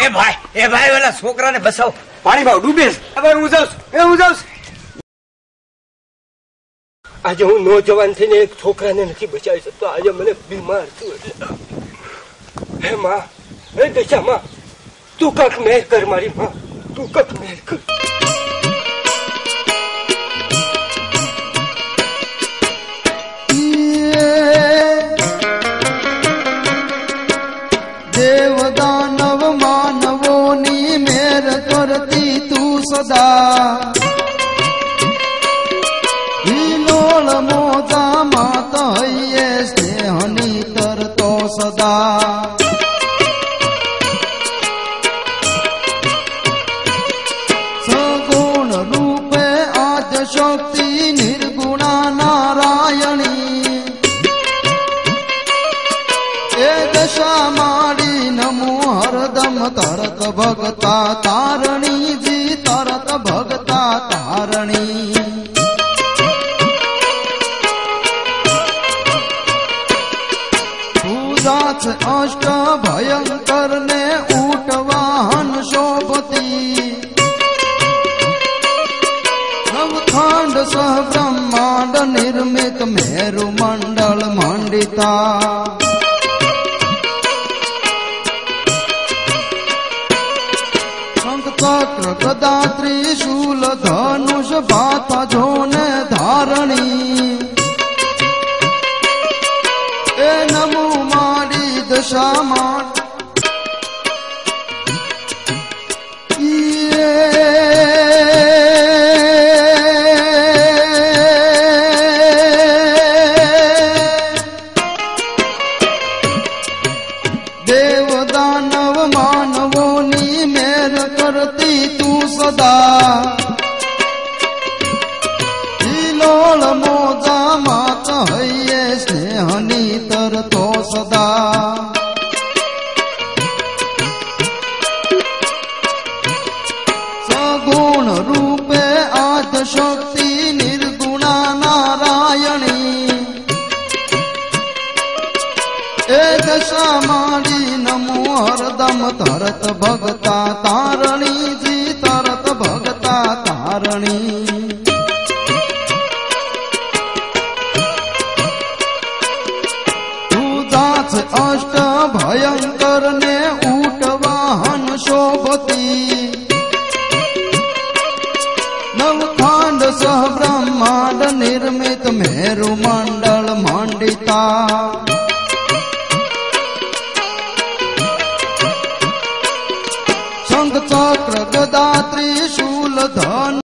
એ ભાઈ ઓલા છોકરાને બસાવ, પાણીમાં ડૂબે છે. હવે હું જાઉં. આજે હું નોજવાન થઈને એક છોકરાને નથી બચાવી શકતો. આજે મને બીમાર છું એટલે. હે માં, હે દશા માં, તું કક મેર કર મારી માં, તું કક મેર કર. દેવ દાનવ માનવોની મેર કરતી તું સદા, હિલોળ મોજા માત હૈયે સ્નેહની તરતો સદા. સગુણ રૂપે આદ્ય શક્તિ નિર્ગુણા નારાયણી, એ દશા માડી નમો હરદમ તરત ભગતા તારણી જી, તરત ભગતા તારણી. પૂજા છે અષ્ટ ભયંકર ને ઊટ વાહન શોભતી, નવખંડ સહ બ્રહ્માંડ નિર્મિત મેરુ મંડળ મંડિતા. ચક્ર ગદા ત્રિશૂલ ધનુષ ભાતા જોને ધારણી, એ નમો મારી દશા માં. દેવ દાનવ માનવોની મેર કરતી તું સદા, હિલોળ મોજા માત હૈયે સ્નેહની તરતો સદા. સગુણ રૂપે આદ્ય શક્તિ નિર્ગુણા નારાયણી, એ દશા માડી નમો હરદમ તરત ભગતા તારણી જી, તરત ભગતા તારણી. પૂજા છે અષ્ટ ભયંકર ને ઊટ વાહન શોભતી, નવખંડ સહ બ્રહ્માંડ નિર્મિત મેરુ મંડળ મંડિતા. શંખ ચક્ર ગદા ત્રિશૂલ ધન